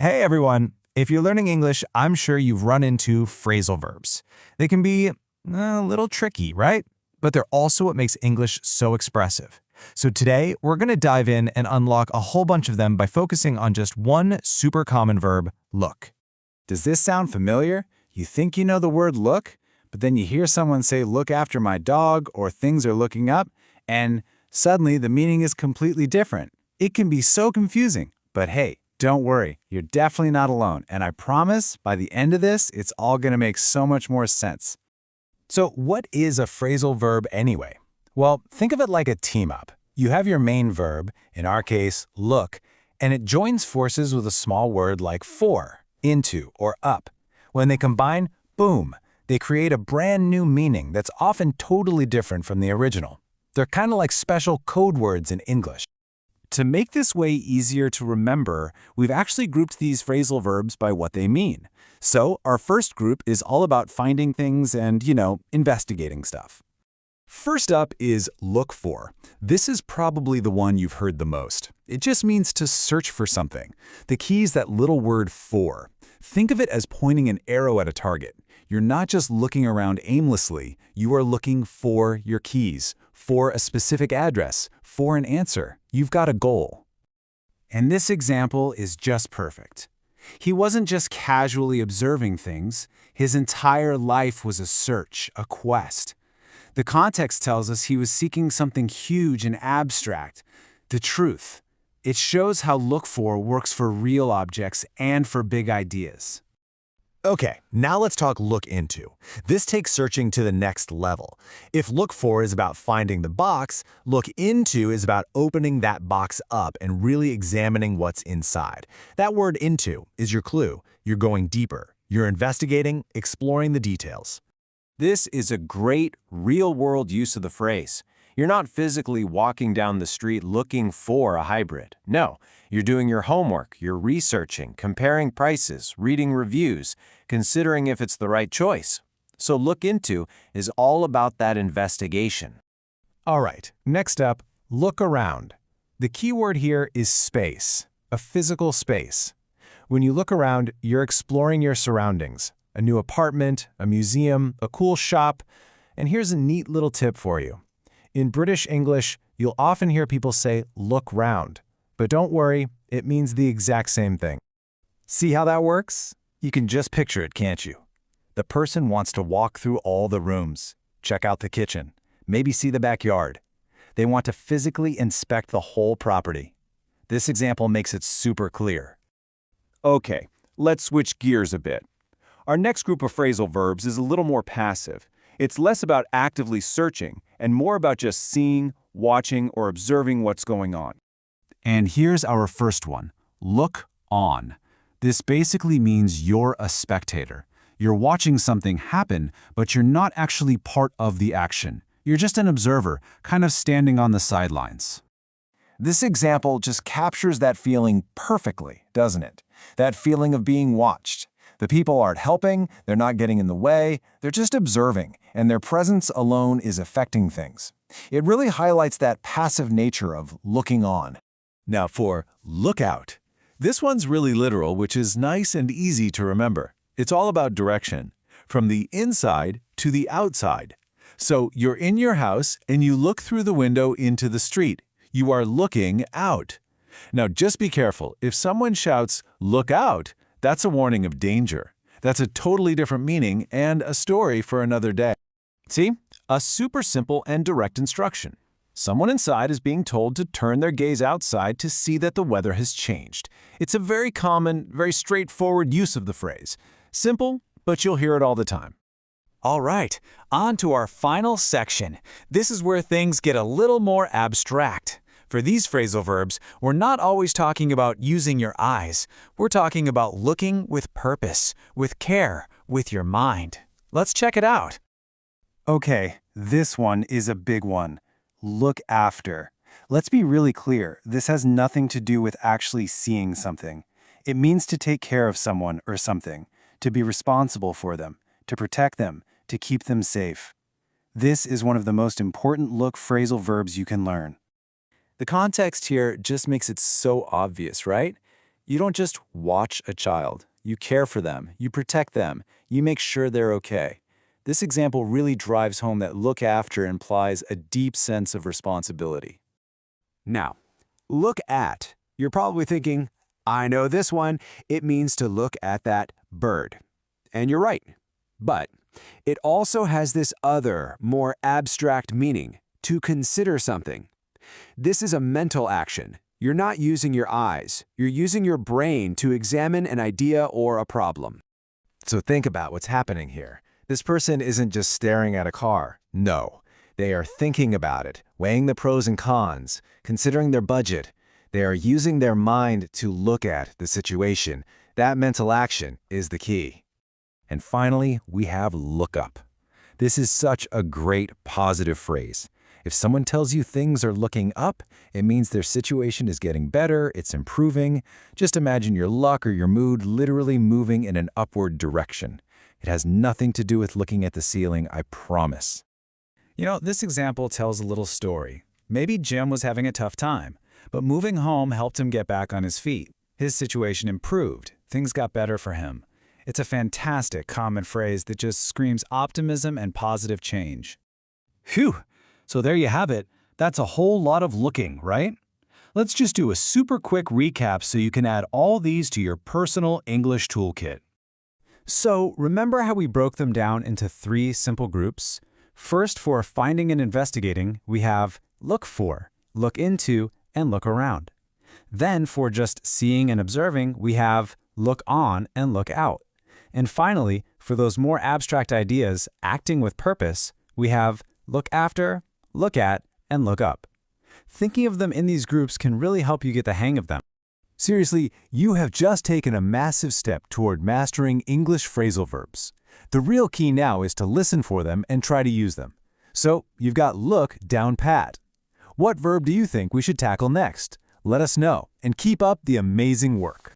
Hey everyone! If you're learning English, I'm sure you've run into phrasal verbs. They can be a little tricky, right? But they're also what makes English so expressive. So today, we're going to dive in and unlock a whole bunch of them by focusing on just one super common verb, look. Does this sound familiar? You think you know the word look, but then you hear someone say look after my dog or things are looking up, and suddenly the meaning is completely different. It can be so confusing, but hey, don't worry, you're definitely not alone, and I promise by the end of this, it's all going to make so much more sense. So what is a phrasal verb anyway? Well, think of it like a team-up. You have your main verb, in our case, look, and it joins forces with a small word like for, into, or up. When they combine, boom, they create a brand new meaning that's often totally different from the original. They're kind of like special code words in English. To make this way easier to remember, we've actually grouped these phrasal verbs by what they mean. So our first group is all about finding things and, investigating stuff. First up is look for. This is probably the one you've heard the most. It just means to search for something. The key is that little word for. Think of it as pointing an arrow at a target. You're not just looking around aimlessly, you are looking for your keys, for a specific address, for an answer. You've got a goal. And this example is just perfect. He wasn't just casually observing things. His entire life was a search, a quest. The context tells us he was seeking something huge and abstract, the truth. It shows how look for works for real objects and for big ideas. Okay, now let's talk look into. This takes searching to the next level. If look for is about finding the box, look into is about opening that box up and really examining what's inside. That word into is your clue. You're going deeper. You're investigating, exploring the details. This is a great, real-world use of the phrase. You're not physically walking down the street looking for a hybrid. No, you're doing your homework, you're researching, comparing prices, reading reviews, considering if it's the right choice. So look into is all about that investigation. All right, next up, look around. The key word here is space, a physical space. When you look around, you're exploring your surroundings, a new apartment, a museum, a cool shop, and here's a neat little tip for you. In British English, you'll often hear people say, look round. But don't worry, it means the exact same thing. See how that works? You can just picture it, can't you? The person wants to walk through all the rooms, check out the kitchen, maybe see the backyard. They want to physically inspect the whole property. This example makes it super clear. Okay, let's switch gears a bit. Our next group of phrasal verbs is a little more passive. It's less about actively searching and more about just seeing, watching, or observing what's going on. And here's our first one, look on. This basically means you're a spectator. You're watching something happen, but you're not actually part of the action. You're just an observer, kind of standing on the sidelines. This example just captures that feeling perfectly, doesn't it? That feeling of being watched. The people aren't helping, they're not getting in the way, they're just observing, and their presence alone is affecting things. It really highlights that passive nature of looking on. Now for look out. This one's really literal, which is nice and easy to remember. It's all about direction, from the inside to the outside. So you're in your house and you look through the window into the street. You are looking out. Now just be careful. If someone shouts, look out, that's a warning of danger. That's a totally different meaning and a story for another day. See? A super simple and direct instruction. Someone inside is being told to turn their gaze outside to see that the weather has changed. It's a very common, very straightforward use of the phrase. Simple, but you'll hear it all the time. All right, on to our final section. This is where things get a little more abstract. For these phrasal verbs, we're not always talking about using your eyes. We're talking about looking with purpose, with care, with your mind. Let's check it out. Okay, this one is a big one. Look after. Let's be really clear, this has nothing to do with actually seeing something. It means to take care of someone or something, to be responsible for them, to protect them, to keep them safe. This is one of the most important look phrasal verbs you can learn. The context here just makes it so obvious, right? You don't just watch a child. You care for them, you protect them, you make sure they're okay. This example really drives home that look after implies a deep sense of responsibility. Now, look at. You're probably thinking, I know this one. It means to look at that bird. And you're right. But it also has this other, more abstract meaning, to consider something. This is a mental action. You're not using your eyes. You're using your brain to examine an idea or a problem. So think about what's happening here. This person isn't just staring at a car. No, they are thinking about it, weighing the pros and cons, considering their budget. They are using their mind to look at the situation. That mental action is the key. And finally, we have look up. This is such a great positive phrase. If someone tells you things are looking up, it means their situation is getting better, it's improving. Just imagine your luck or your mood literally moving in an upward direction. It has nothing to do with looking at the ceiling, I promise. You know, this example tells a little story. Maybe Jim was having a tough time, but moving home helped him get back on his feet. His situation improved. Things got better for him. It's a fantastic common phrase that just screams optimism and positive change. Phew! So there you have it. That's a whole lot of looking, right? Let's just do a super quick recap so you can add all these to your personal English toolkit. So remember how we broke them down into 3 simple groups? First, for finding and investigating, we have look for, look into, and look around. Then for just seeing and observing, we have look on and look out. And finally, for those more abstract ideas, acting with purpose, we have look after, look at, and look up. Thinking of them in these groups can really help you get the hang of them. Seriously, you have just taken a massive step toward mastering English phrasal verbs. The real key now is to listen for them and try to use them. So, you've got look down pat. What verb do you think we should tackle next? Let us know, and keep up the amazing work.